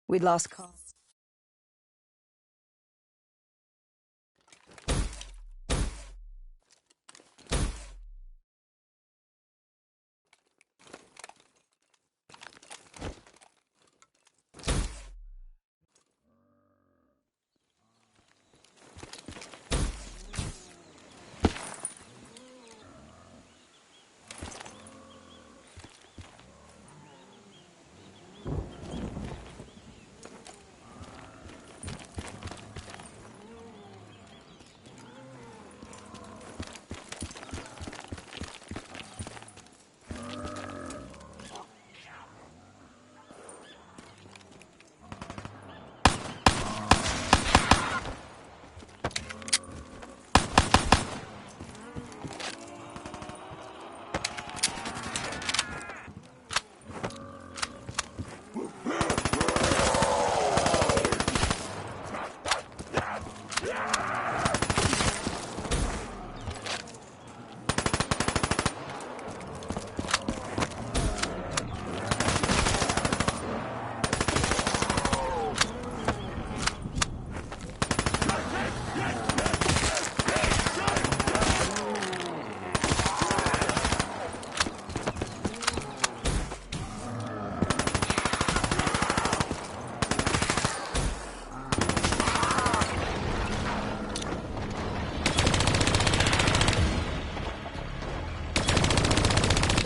We'd lost call.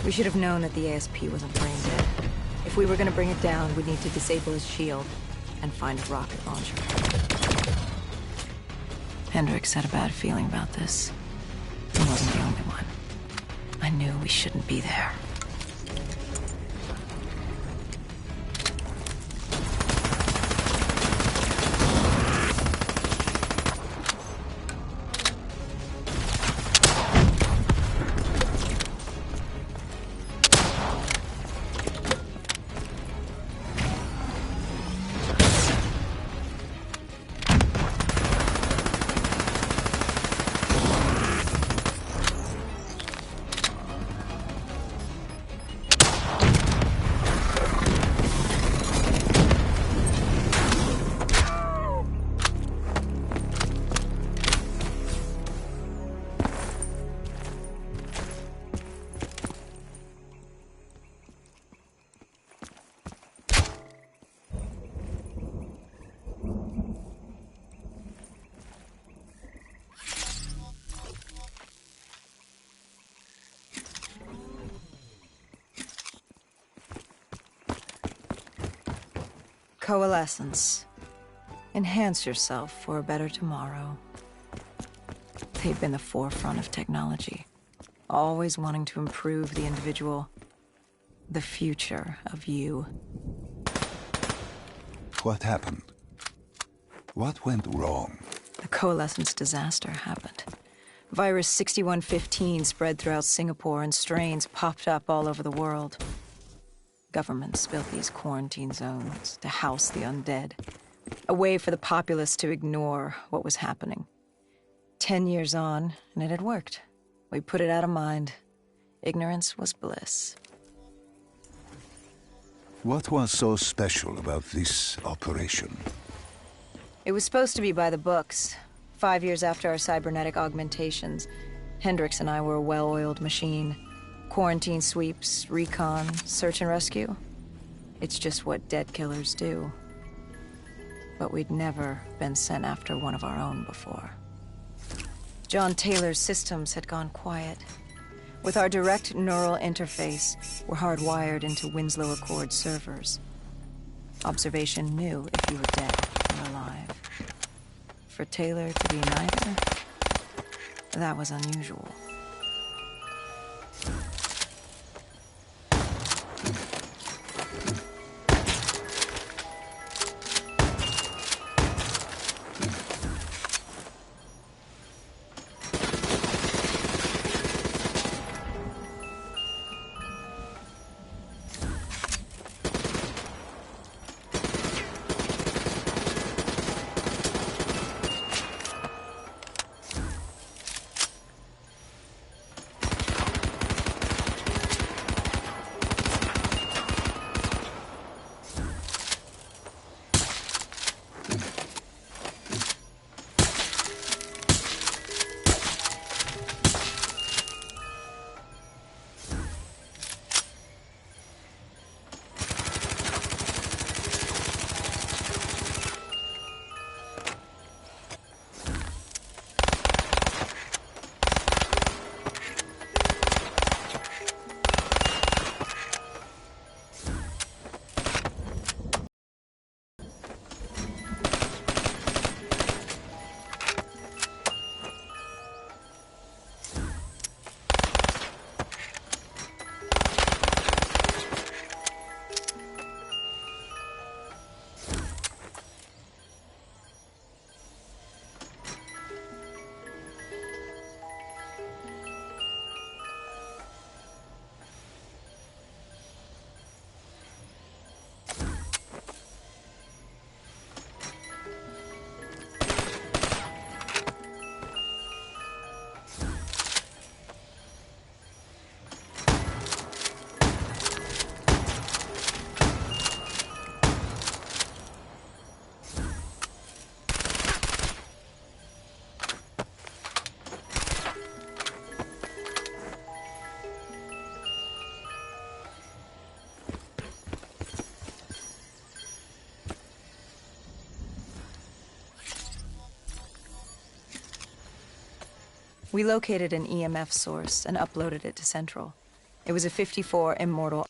We should have known that the ASP wasn't brain dead. If we were gonna bring it down, we'd need to disable his shield and find a rocket launcher. Hendricks had a bad feeling about this. He wasn't the only one. I knew we shouldn't be there. Coalescence. Enhance yourself for a better tomorrow. They've been the forefront of technology, always wanting to improve the individual, the future of you. What happened? What went wrong? The Coalescence disaster happened. Virus 6115 spread throughout Singapore and strains popped up all over the world. Governments built these quarantine zones to house the undead, a way for the populace to ignore what was happening. 10 years on, and it had worked. We put it out of mind. Ignorance was bliss. What was so special about this operation? It was supposed to be by the books. 5 years after our cybernetic augmentations, Hendricks and I were a well-oiled machine. Quarantine sweeps, recon, search and rescue. It's just what dead killers do. But we'd never been sent after one of our own before. John Taylor's systems had gone quiet. With our direct neural interface, we're hardwired into Winslow Accord servers. Observation knew if you were dead or alive. For Taylor to be neither, that was unusual. We located an EMF source and uploaded it to Central. It was a 54 Immortal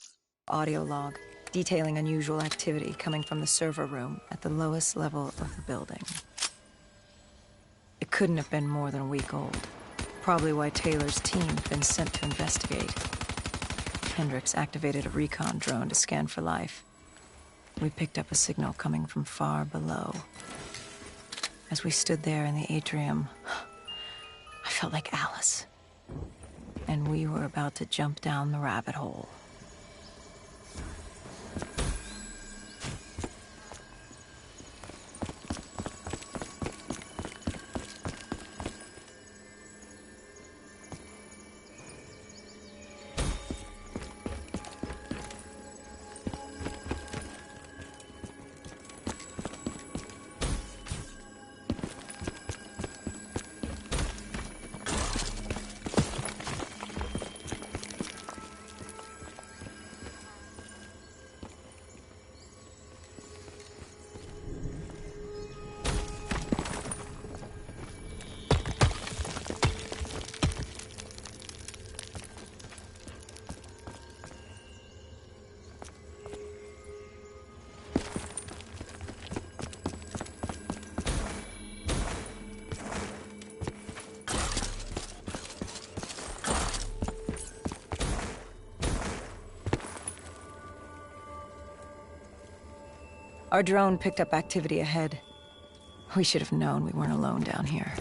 audio log, detailing unusual activity coming from the server room at the lowest level of the building. It couldn't have been more than a week old. Probably why Taylor's team had been sent to investigate. Hendricks activated a recon drone to scan for life. We picked up a signal coming from far below. As we stood there in the atrium, I felt like Alice. And we were about to jump down the rabbit hole. Our drone picked up activity ahead. We should have known we weren't alone down here.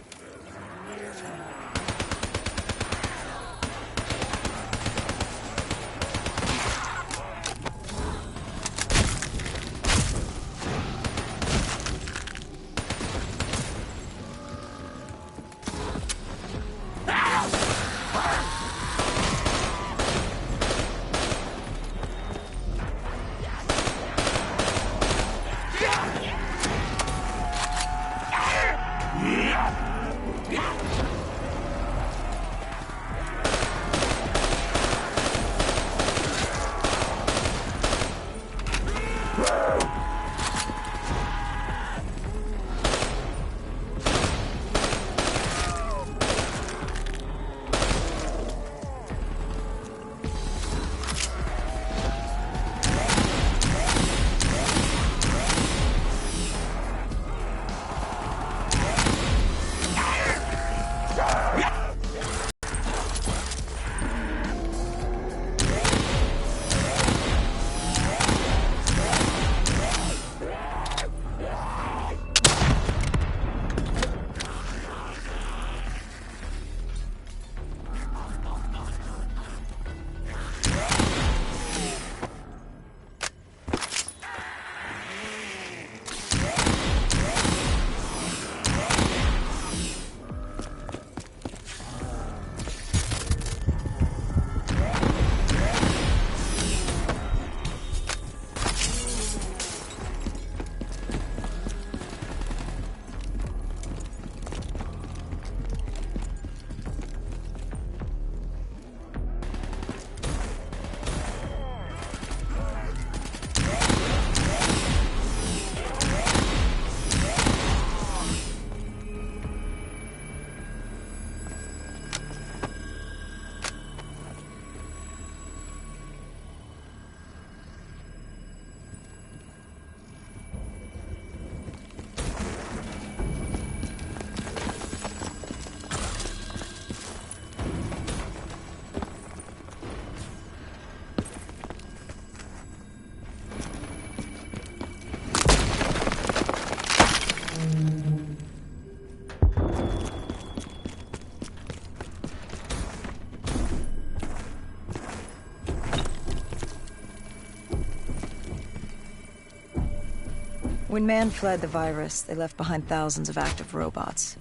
When man fled the virus, they left behind thousands of active robots.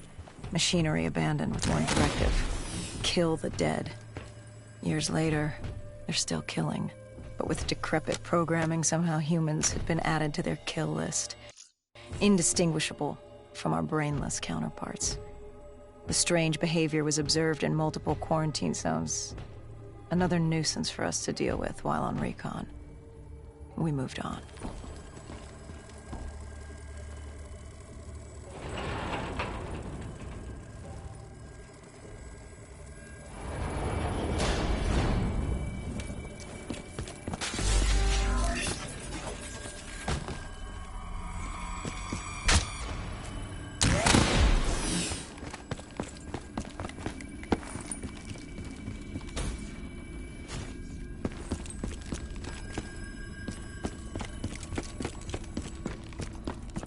Machinery abandoned with one directive: kill the dead. Years later, they're still killing. But with decrepit programming, somehow humans had been added to their kill list. Indistinguishable from our brainless counterparts. The strange behavior was observed in multiple quarantine zones. Another nuisance for us to deal with while on recon. We moved on.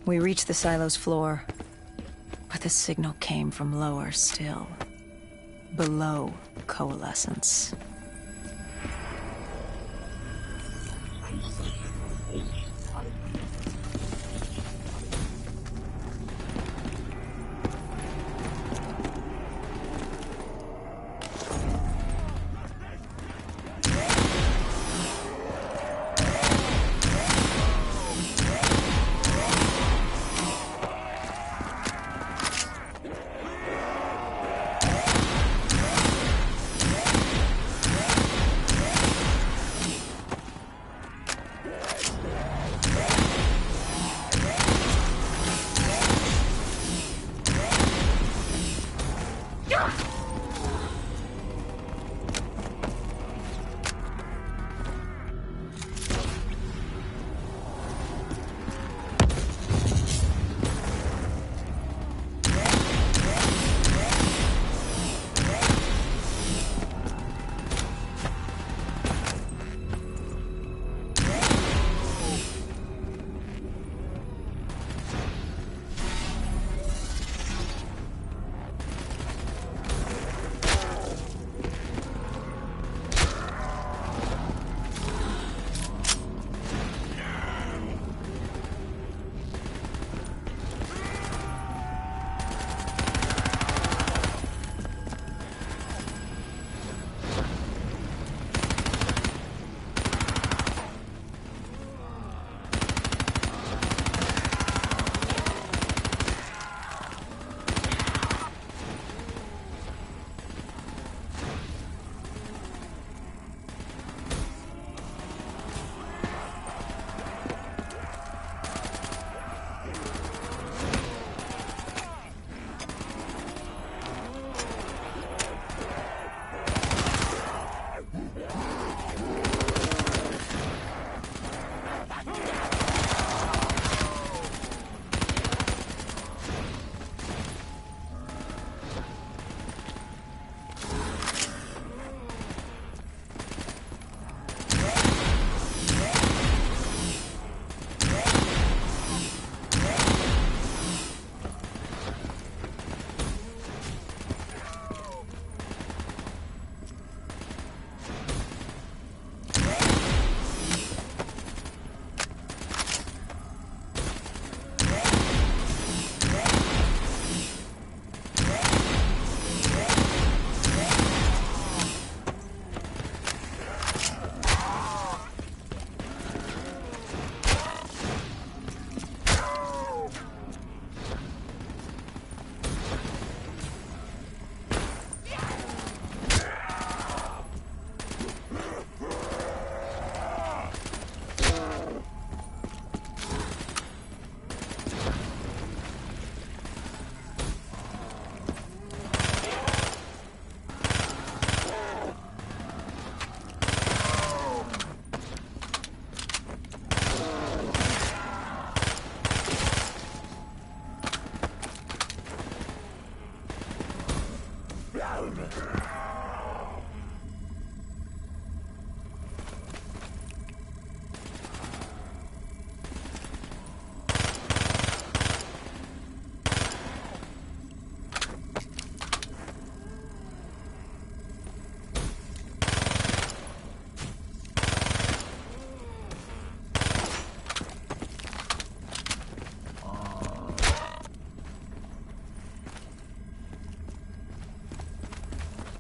We reached the silo's floor, but the signal came from lower still. Below Coalescence.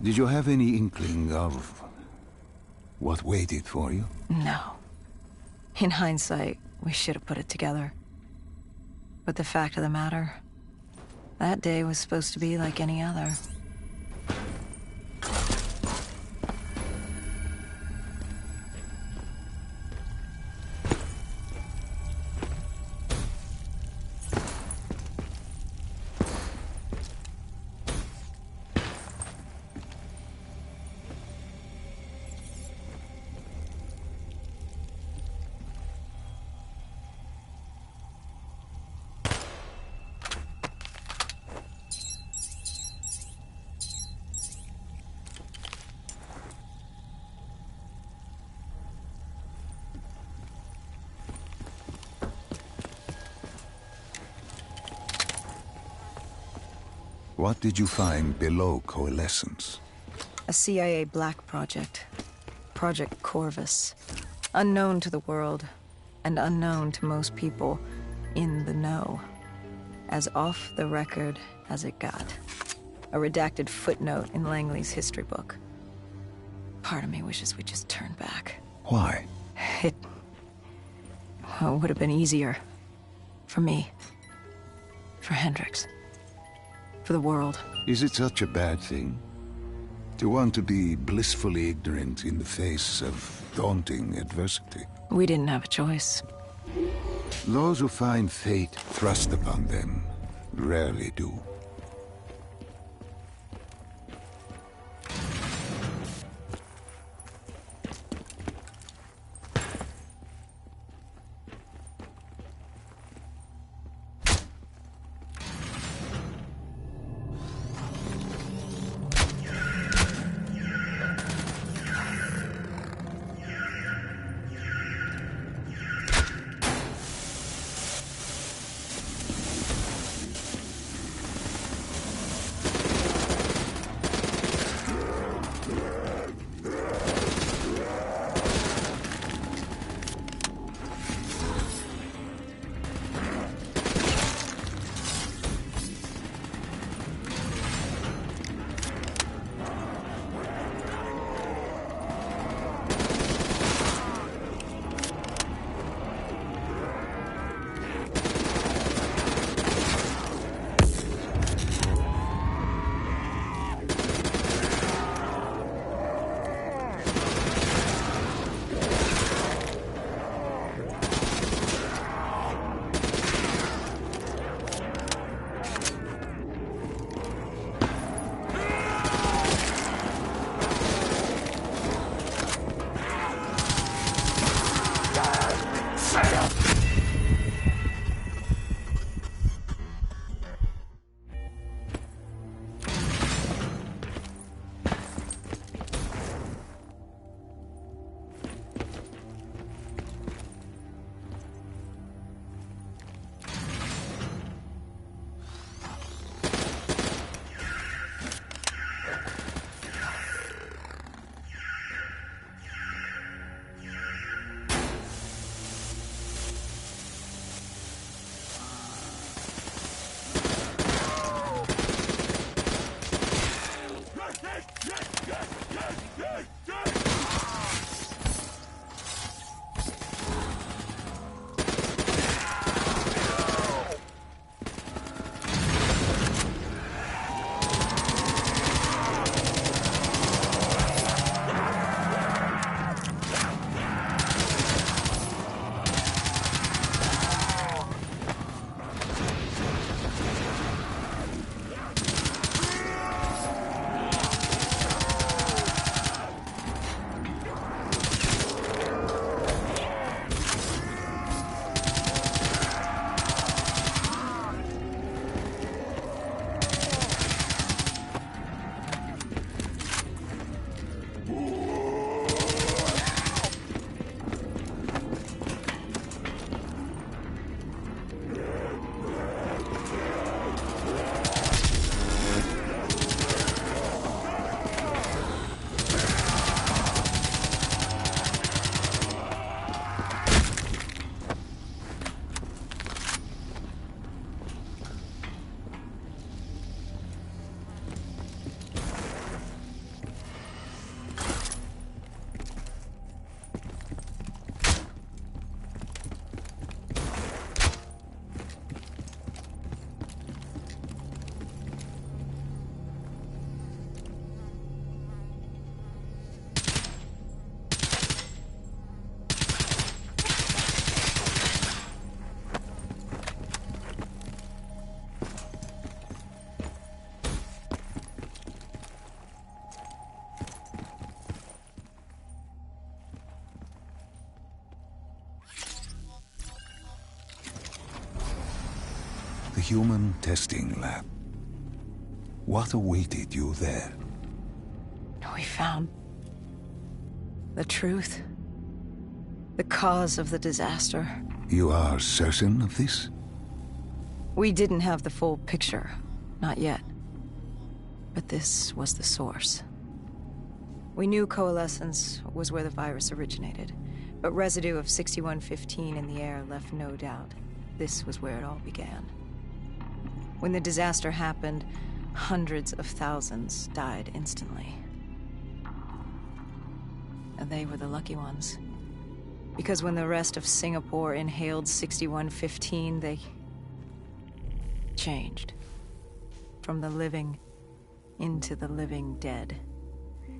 Did you have any inkling of what waited for you? No. In hindsight, we should have put it together. But the fact of the matter, that day was supposed to be like any other. What did you find below Coalescence? A CIA black project. Project Corvus. Unknown to the world, and unknown to most people in the know. As off the record as it got. A redacted footnote in Langley's history book. Part of me wishes we just turned back. Why? It would have been easier. For me. For Hendricks. For the world. Is it such a bad thing? To want to be blissfully ignorant in the face of daunting adversity? We didn't have a choice. Those who find fate thrust upon them rarely do. The human testing lab. What awaited you there? We found the truth. The cause of the disaster. You are certain of this? We didn't have the full picture. Not yet. But this was the source. We knew Coalescence was where the virus originated, but residue of 6115 in the air left no doubt. This was where it all began. When the disaster happened, hundreds of thousands died instantly. And they were the lucky ones. Because when the rest of Singapore inhaled 6115, they changed. From the living into the living dead.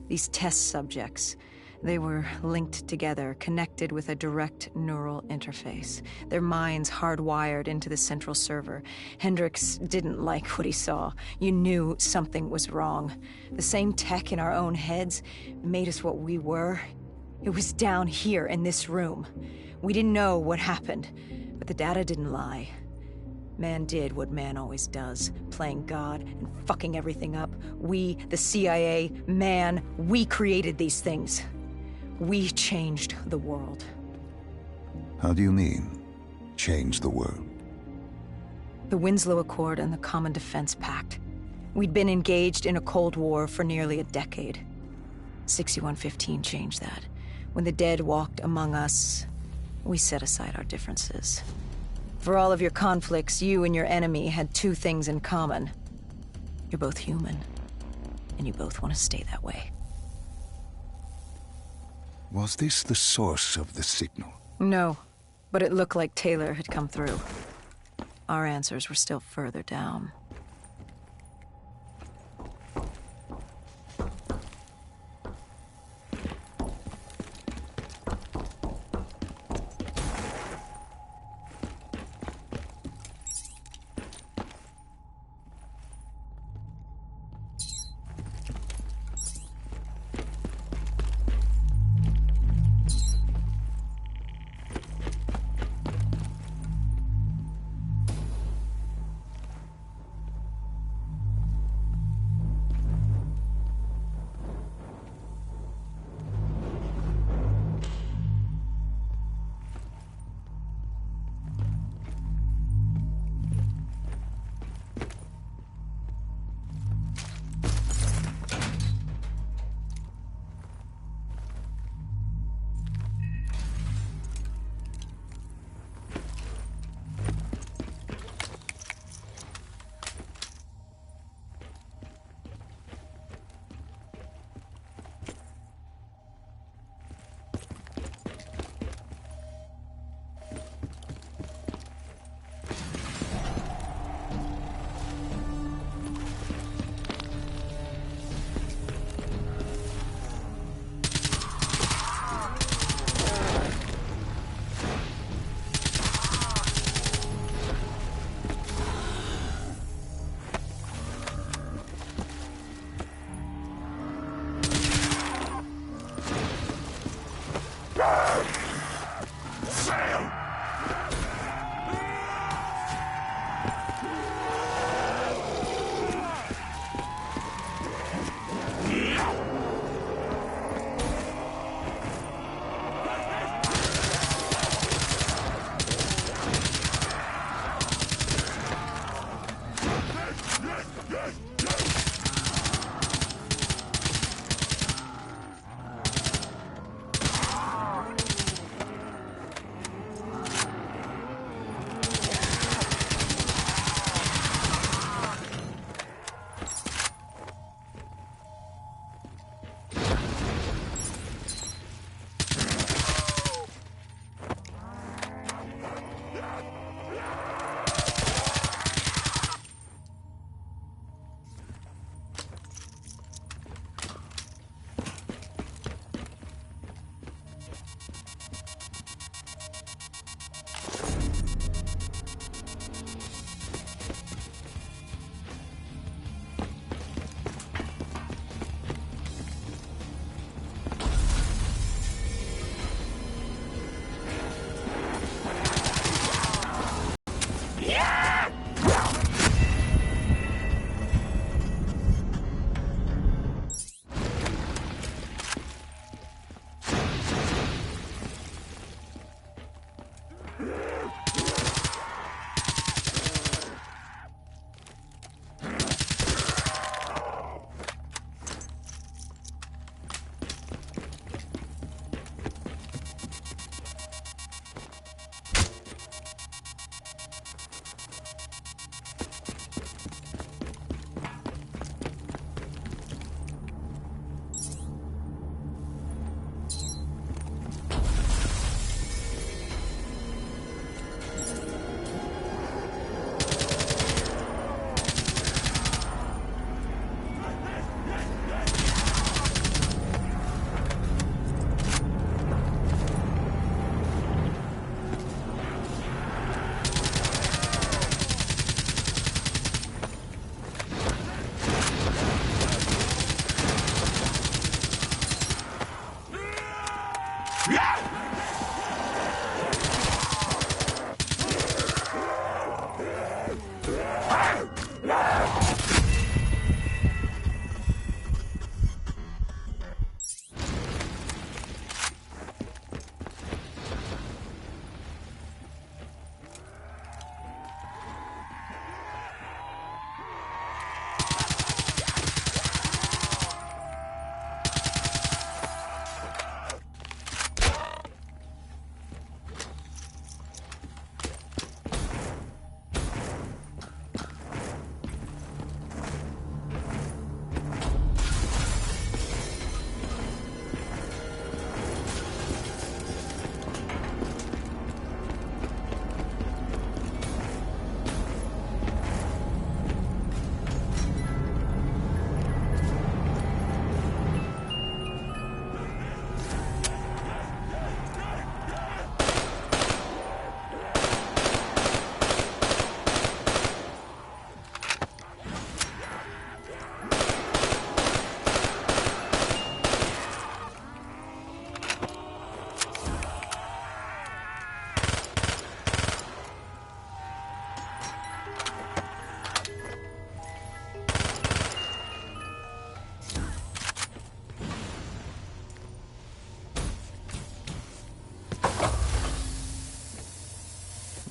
These test subjects, they were linked together, connected with a direct neural interface. Their minds hardwired into the central server. Hendricks didn't like what he saw. You knew something was wrong. The same tech in our own heads made us what we were. It was down here in this room. We didn't know what happened, but the data didn't lie. Man did what man always does, playing God and fucking everything up. We, the CIA, man, we created these things. We changed the world. How do you mean, change the world? The Winslow Accord and the Common Defense Pact. We'd been engaged in a Cold War for nearly a decade. 6115 changed that. When the dead walked among us, we set aside our differences. For all of your conflicts, you and your enemy had two things in common. You're both human, and you both want to stay that way. Was this the source of the signal? No, but it looked like Taylor had come through. Our answers were still further down.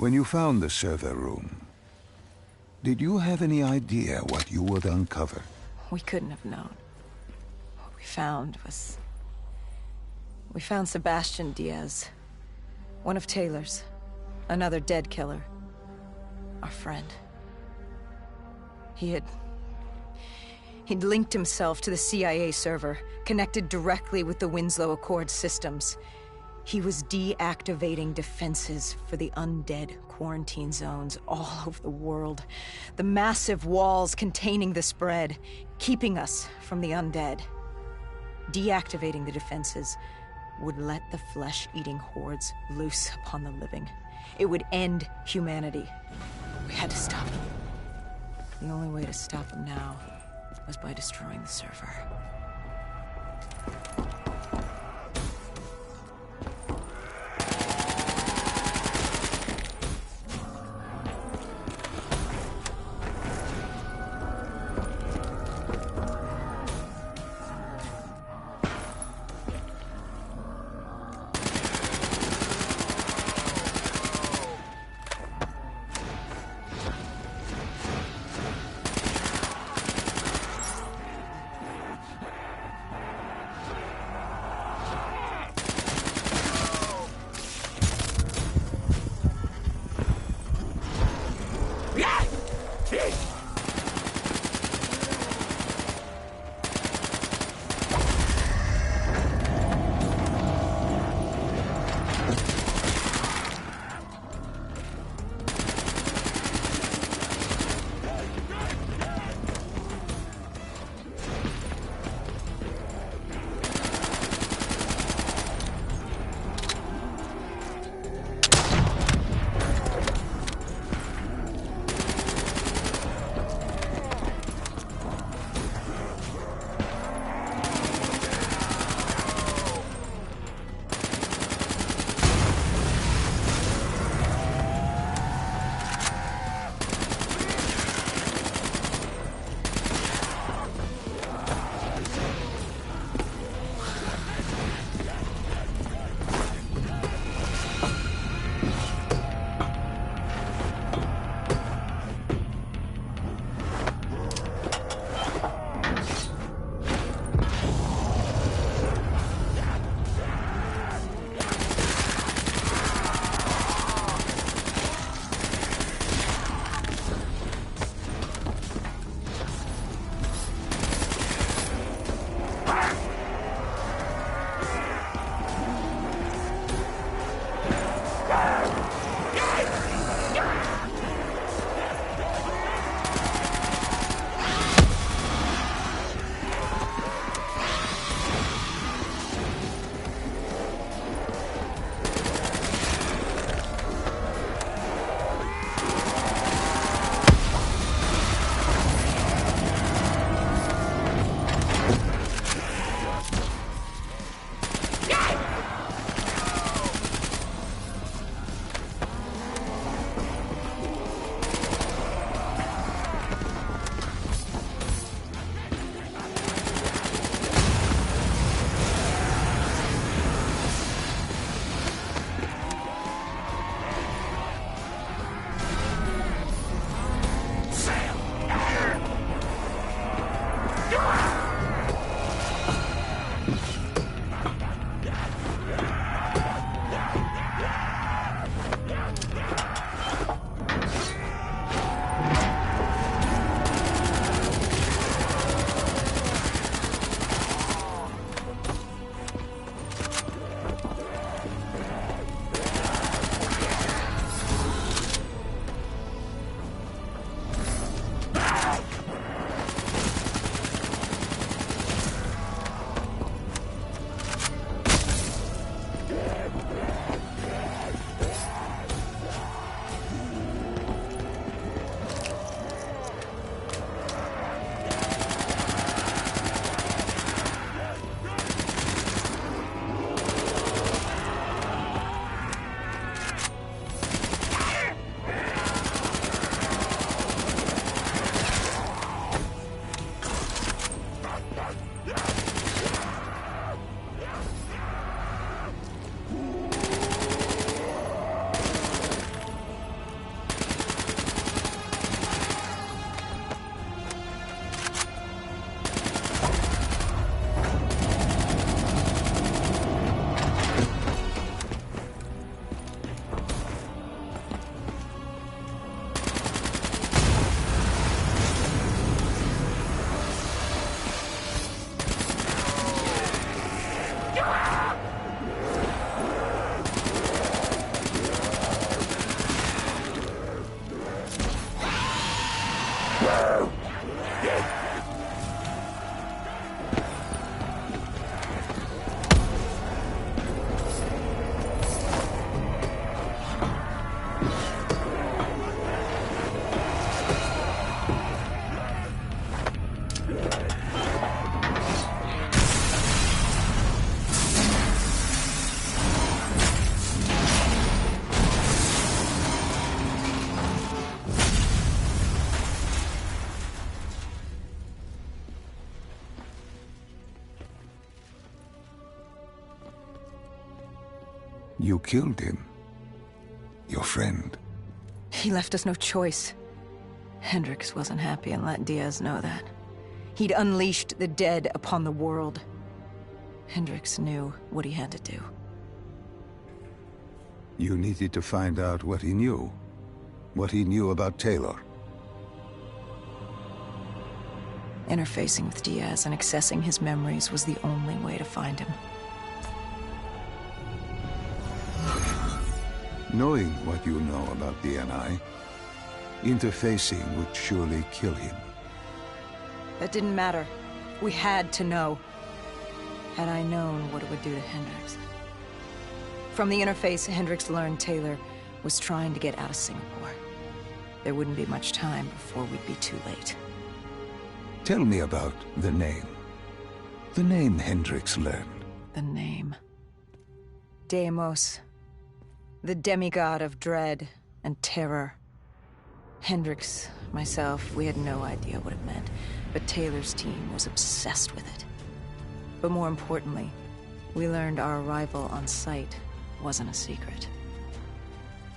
When you found the server room, did you have any idea what you would uncover? We couldn't have known. What we found was... We found Sebastian Diaz. One of Taylor's. Another dead killer. Our friend. He'd linked himself to the CIA server, connected directly with the Winslow Accord systems. He was deactivating defenses for the undead quarantine zones all over the world. The massive walls containing the spread, keeping us from the undead. Deactivating the defenses would let the flesh-eating hordes loose upon the living. It would end humanity. We had to stop him. The only way to stop him now was by destroying the server. You killed him. Your friend. He left us no choice. Hendricks wasn't happy and let Diaz know that. He'd unleashed the dead upon the world. Hendricks knew what he had to do. You needed to find out what he knew. What he knew about Taylor. Interfacing with Diaz and accessing his memories was the only way to find him. Knowing what you know about the NI, interfacing would surely kill him. That didn't matter. We had to know. Had I known what it would do to Hendricks. From the interface, Hendricks learned Taylor was trying to get out of Singapore. There wouldn't be much time before we'd be too late. Tell me about the name. The name Hendricks learned. The name. Deimos. The demigod of dread and terror. Hendricks, myself, we had no idea what it meant, but Taylor's team was obsessed with it. But more importantly, we learned our arrival on site wasn't a secret.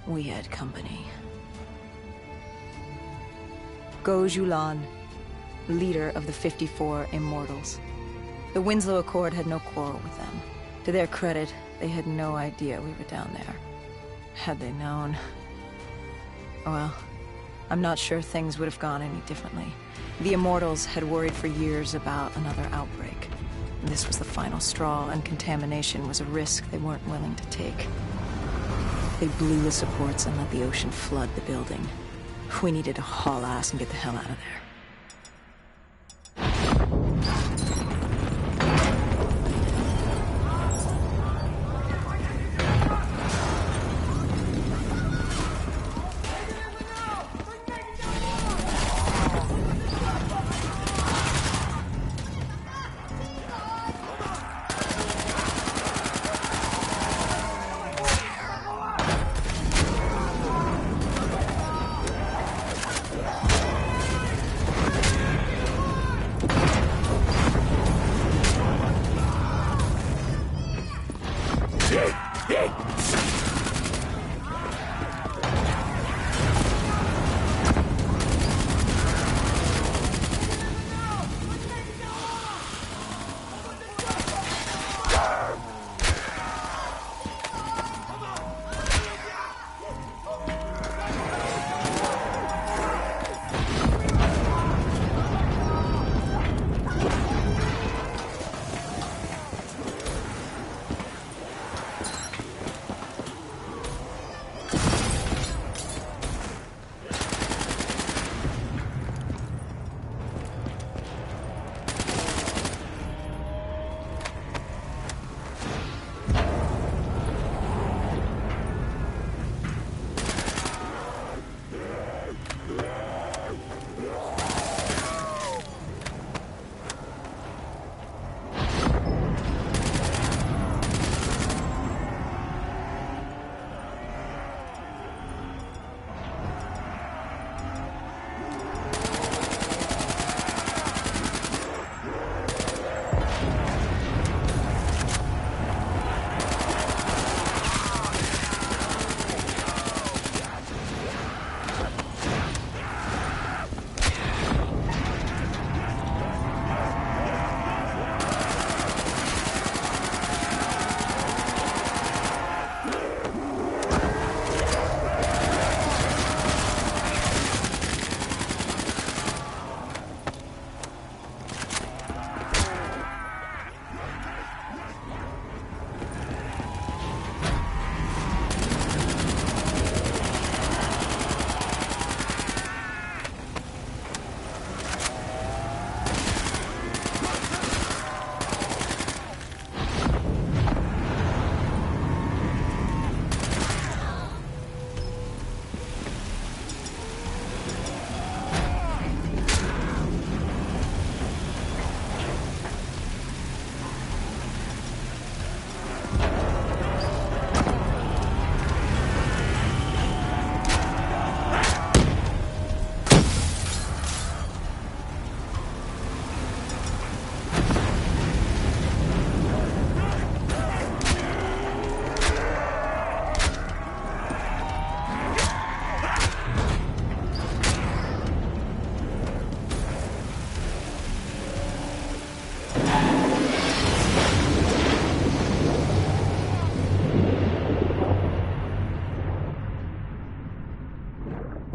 We had company. Goh Xulan, leader of the 54 Immortals. The Winslow Accord had no quarrel with them. To their credit, they had no idea we were down there. Had they known... well, I'm not sure things would have gone any differently. The Immortals had worried for years about another outbreak. This was the final straw, and contamination was a risk they weren't willing to take. They blew the supports and let the ocean flood the building. We needed to haul ass and get the hell out of there.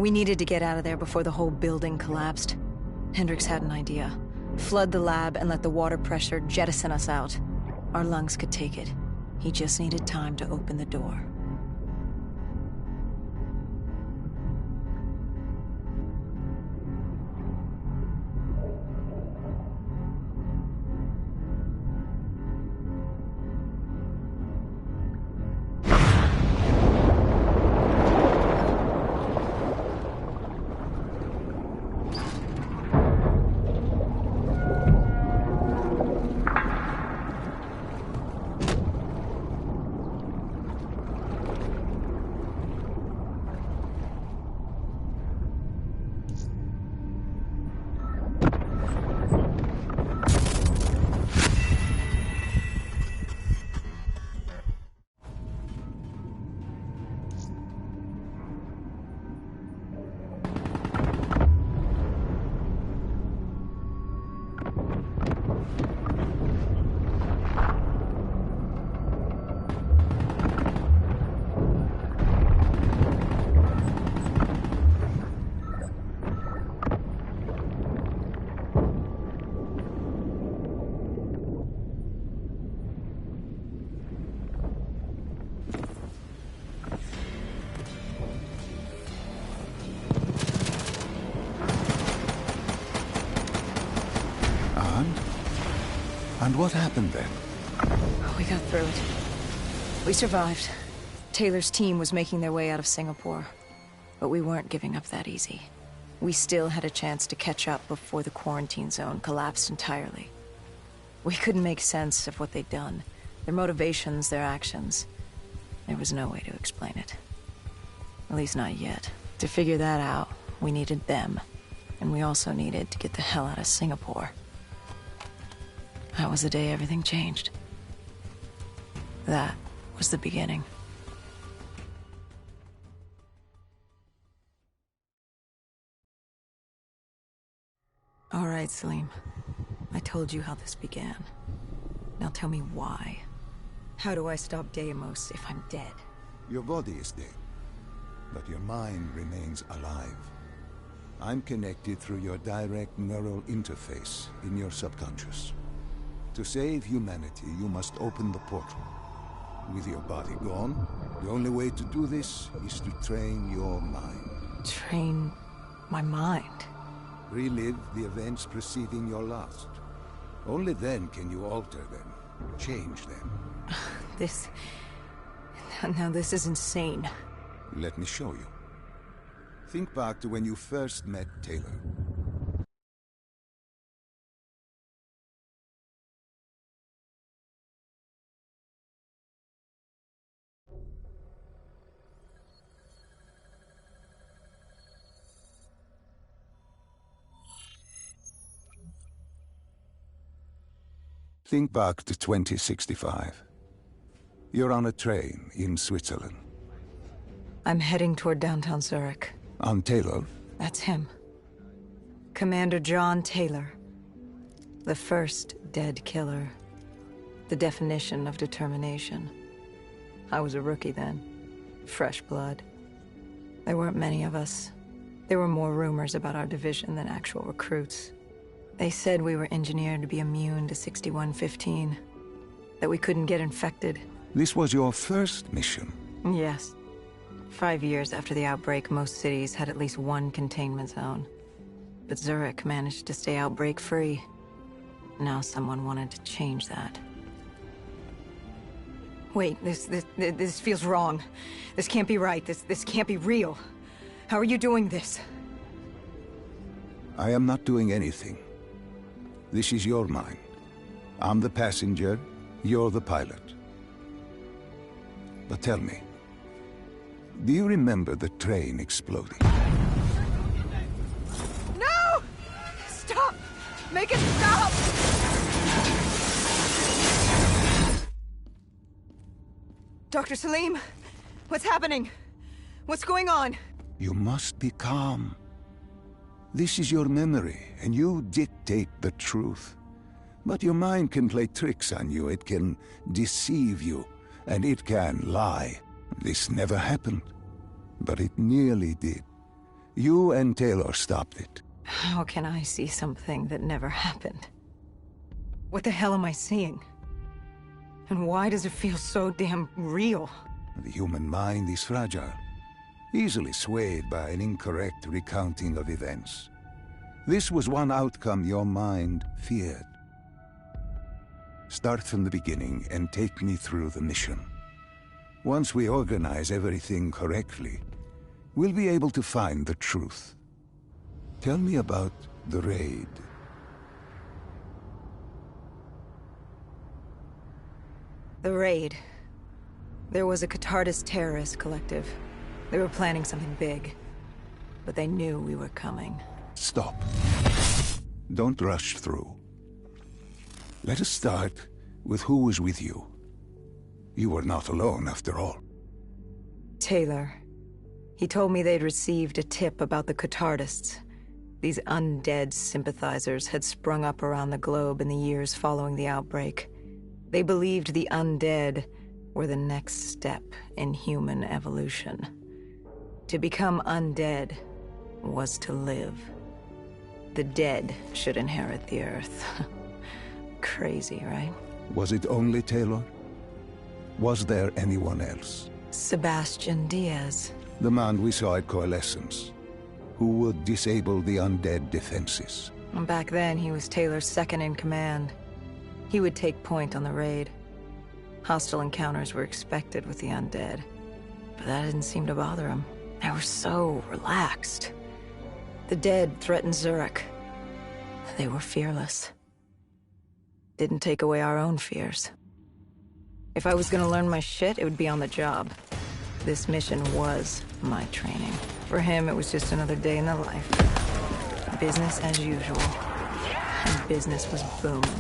We needed to get out of there before the whole building collapsed. Hendricks had an idea. Flood the lab and let the water pressure jettison us out. Our lungs could take it. He just needed time to open the door. And what happened then? We got through it. We survived. Taylor's team was making their way out of Singapore. But we weren't giving up that easy. We still had a chance to catch up before the quarantine zone collapsed entirely. We couldn't make sense of what they'd done. Their motivations, their actions. There was no way to explain it. At least not yet. To figure that out, we needed them. And we also needed to get the hell out of Singapore. That was the day everything changed. That was the beginning. All right, Salim. I told you how this began. Now tell me why. How do I stop Deimos if I'm dead? Your body is dead, but your mind remains alive. I'm connected through your direct neural interface in your subconscious. To save humanity, you must open the portal. With your body gone, the only way to do this is to train your mind. Train my mind? Relive the events preceding your last. Only then can you alter them, change them. This... Now this is insane. Let me show you. Think back to when you first met Taylor. Think back to 2065. You're on a train in Switzerland. I'm heading toward downtown Zurich. On Taylor? That's him. Commander John Taylor. The first dead killer. The definition of determination. I was a rookie then. Fresh blood. There weren't many of us. There were more rumors about our division than actual recruits. They said we were engineered to be immune to 6115. That we couldn't get infected. This was your first mission? Yes. 5 years after the outbreak, most cities had at least one containment zone. But Zurich managed to stay outbreak-free. Now someone wanted to change that. Wait, this feels wrong. This can't be right. This can't be real. How are you doing this? I am not doing anything. This is your mind. I'm the passenger, you're the pilot. But tell me, do you remember the train exploding? No! Stop! Make it stop! Dr. Salim, what's happening? What's going on? You must be calm. This is your memory, and you dictate the truth. But your mind can play tricks on you, it can deceive you, and it can lie. This never happened, but it nearly did. You and Taylor stopped it. How can I see something that never happened? What the hell am I seeing? And why does it feel so damn real? The human mind is fragile, easily swayed by an incorrect recounting of events. This was one outcome your mind feared. Start from the beginning and take me through the mission. Once we organize everything correctly, we'll be able to find the truth. Tell me about the raid. The raid. There was a Catardist terrorist collective. They were planning something big, but they knew we were coming. Stop. Don't rush through. Let us start with who was with you. You were not alone, after all. Taylor. He told me they'd received a tip about the Catardists. These undead sympathizers had sprung up around the globe in the years following the outbreak. They believed the undead were the next step in human evolution. To become undead was to live. The dead should inherit the Earth. Crazy, right? Was it only Taylor? Was there anyone else? Sebastian Diaz. The man we saw at Coalescence, who would disable the undead defenses. And back then, he was Taylor's second in command. He would take point on the raid. Hostile encounters were expected with the undead, but that didn't seem to bother him. They were so relaxed. The dead threatened Zurich. They were fearless. Didn't take away our own fears. If I was gonna learn my shit, it would be on the job. This mission was my training. For him, it was just another day in the life. Business as usual. And business was booming.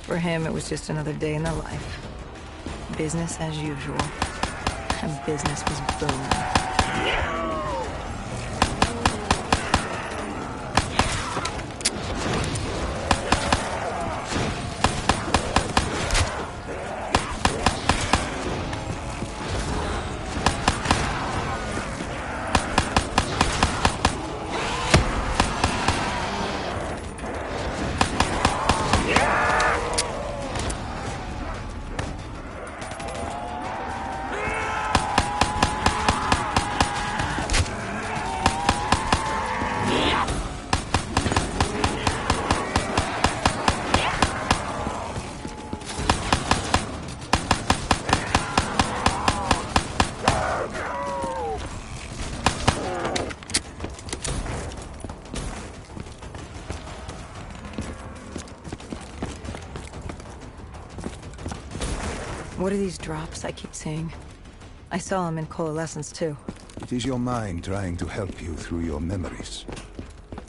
For him, it was just another day in the life. Business as usual. And business was booming. What are these drops I keep seeing? I saw them in Coalescence too. It is your mind trying to help you through your memories.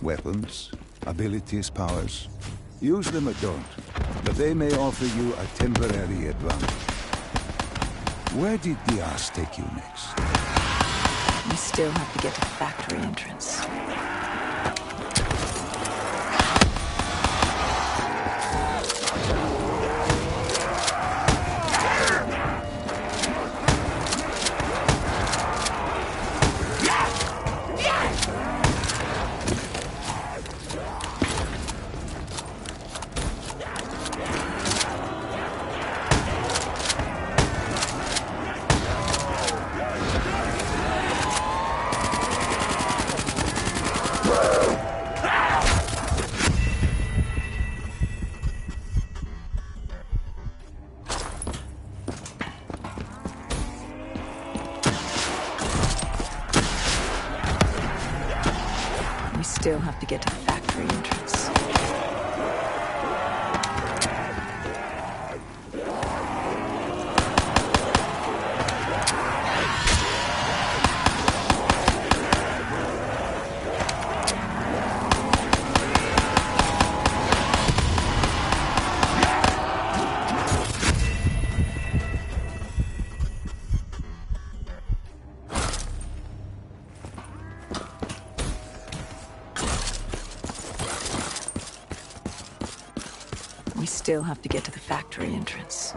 Weapons, abilities, powers. Use them or don't, but they may offer you a temporary advantage. Where did Diaz take you next? We still have to get to the factory entrance. We still have to get to the factory entrance. We still have to get to the factory entrance.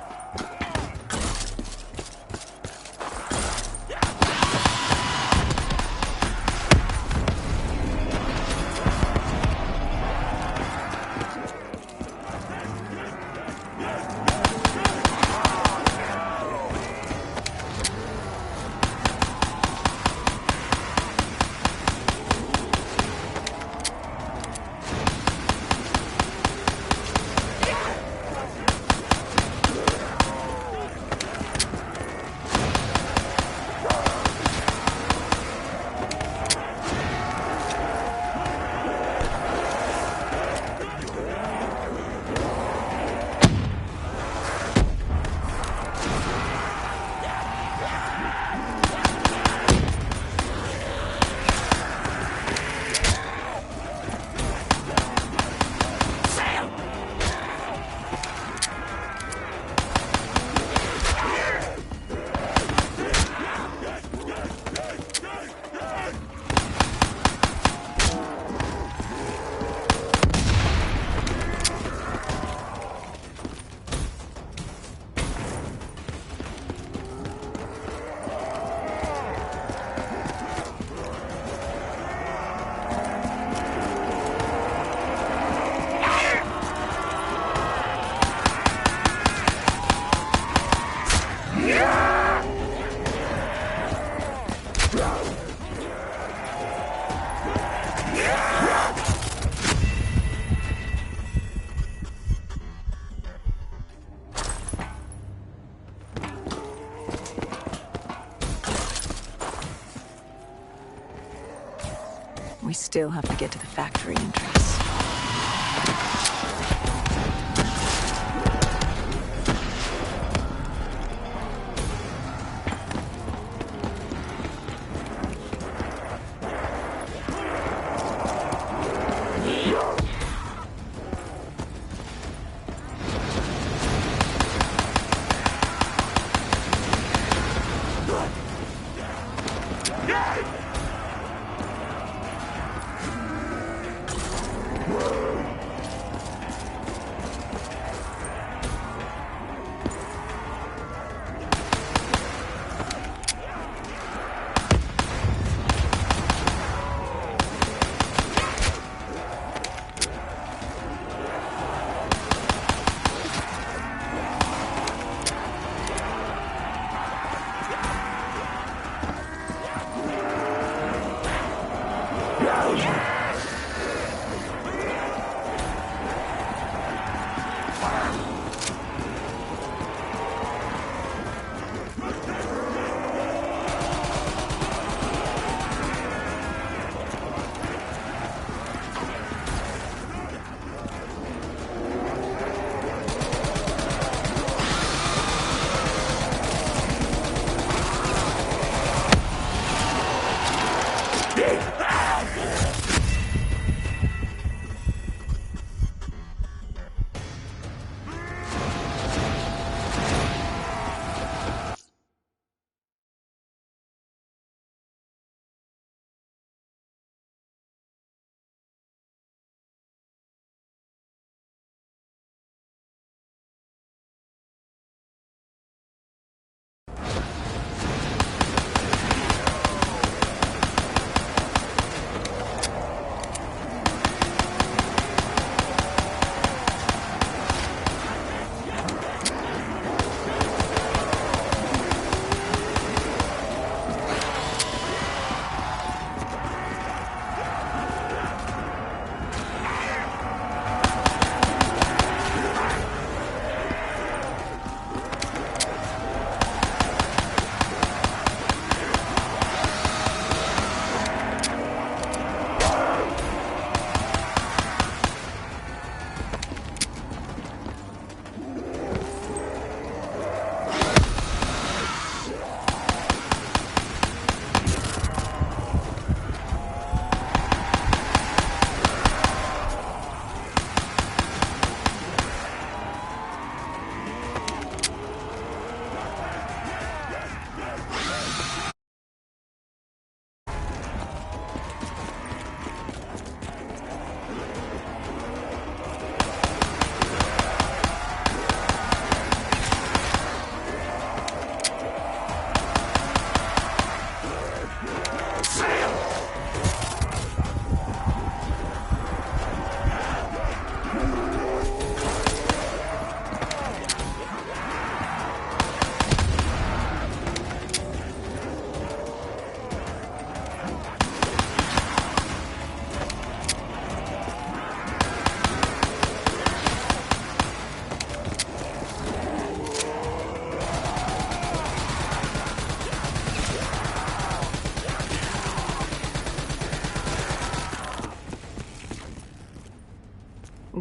We still have to get to the factory entrance.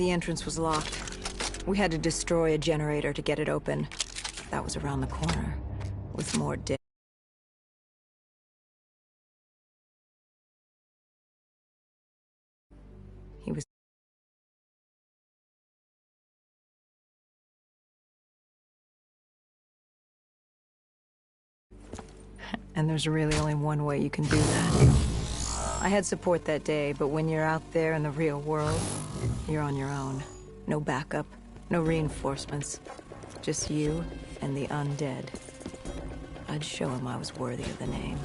The entrance was locked. We had to destroy a generator to get it open. That was around the corner, with more dead. He was... And there's really only one way you can do that. I had support that day, but when you're out there in the real world, you're on your own. No backup, no reinforcements. Just you and the undead. I'd show him I was worthy of the name.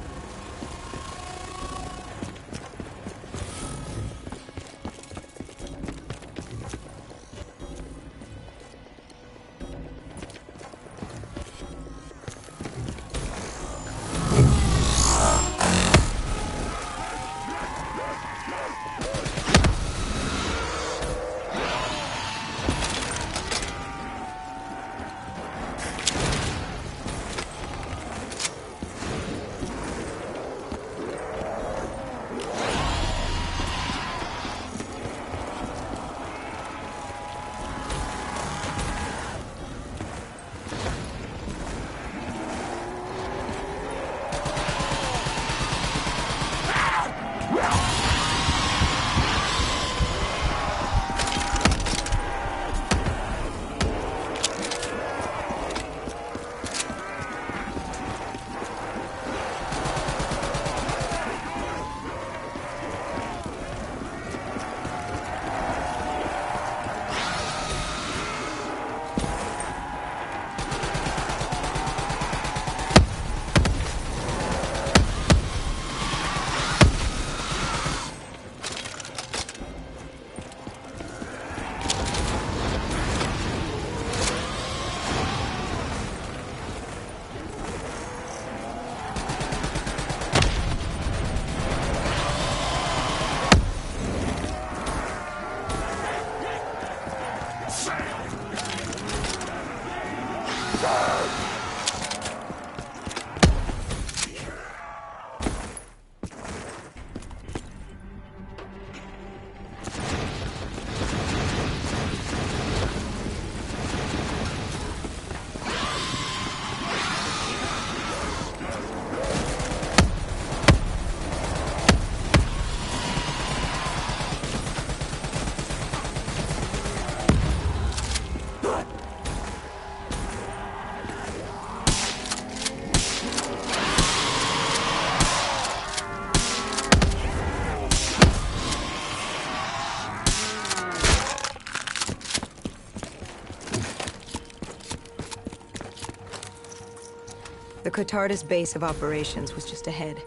The Cotardis base of operations was just ahead.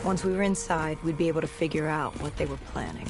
Once we were inside, we'd be able to figure out what they were planning.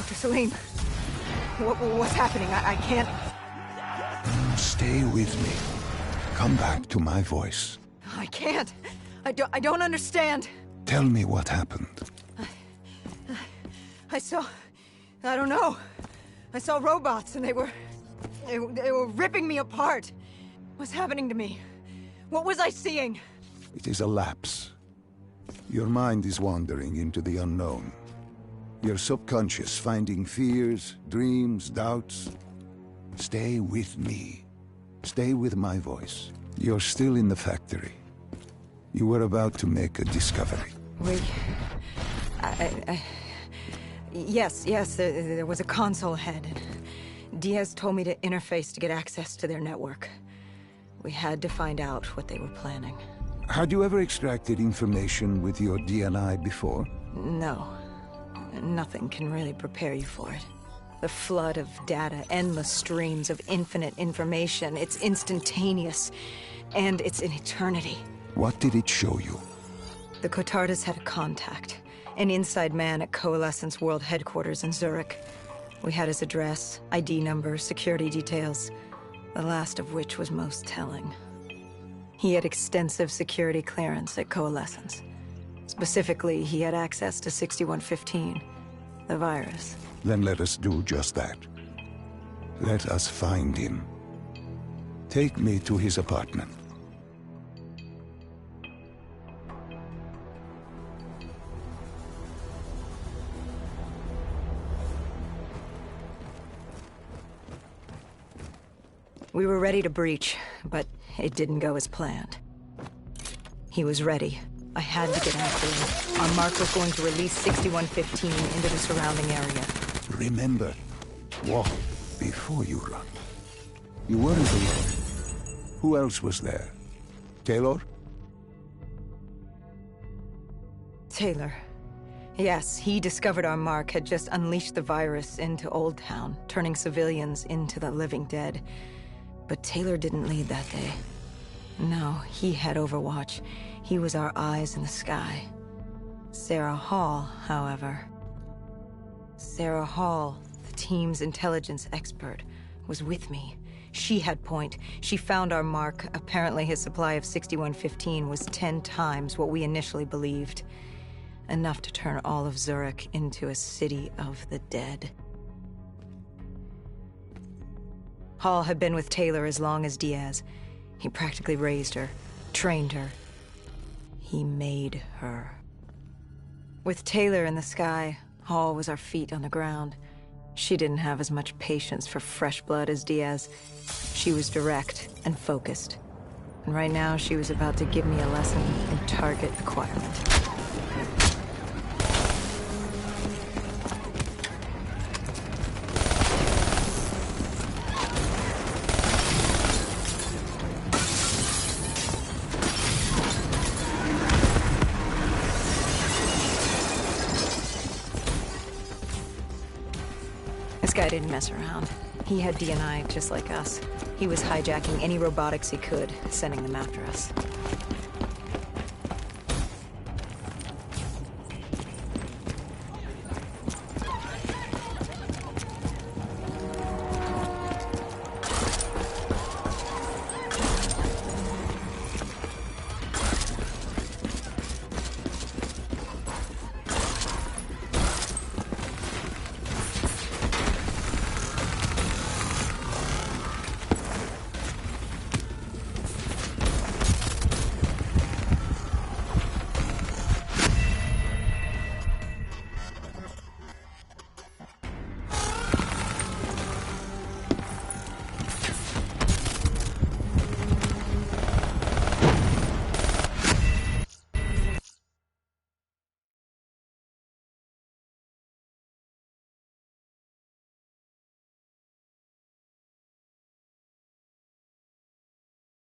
Dr. Salim, what's happening? I can't... Stay with me. Come back to my voice. I can't. I don't understand. Tell me what happened. I saw... I don't know. I saw robots and they were ripping me apart. What's happening to me? What was I seeing? It is a lapse. Your mind is wandering into the unknown. Your subconscious finding fears, dreams, doubts. Stay with me. Stay with my voice. You're still in the factory. You were about to make a discovery. Yes, there was a console head. Diaz told me to interface to get access to their network. We had to find out what they were planning. Had you ever extracted information with your DNI before? No. Nothing can really prepare you for it. The flood of data, endless streams of infinite information. It's instantaneous, and it's an eternity. What did it show you? The Cotardas had a contact, an inside man at Coalescence World Headquarters in Zurich. We had his address, ID number, security details, the last of which was most telling. He had extensive security clearance at Coalescence. Specifically, he had access to 6115, the virus. Then let us do just that. Let us find him. Take me to his apartment. We were ready to breach, but it didn't go as planned. He was ready. I had to get after him. Our mark was going to release 6115 into the surrounding area. Remember, walk before you run. You weren't alone. Who else was there? Taylor? Taylor. Yes, he discovered our mark had just unleashed the virus into Old Town, turning civilians into the living dead. But Taylor didn't lead that day. No, he had Overwatch. He was our eyes in the sky. Sarah Hall, however... Sarah Hall, the team's intelligence expert, was with me. She had point. She found our mark. Apparently his supply of 6115 was 10 times what we initially believed. Enough to turn all of Zurich into a city of the dead. Hall had been with Taylor as long as Diaz. He practically raised her, trained her. He made her. With Taylor in the sky, Hall was our feet on the ground. She didn't have as much patience for fresh blood as Diaz. She was direct and focused. And right now, she was about to give me a lesson in target acquirement. This guy didn't mess around. He had DNI just like us. He was hijacking any robotics he could, sending them after us.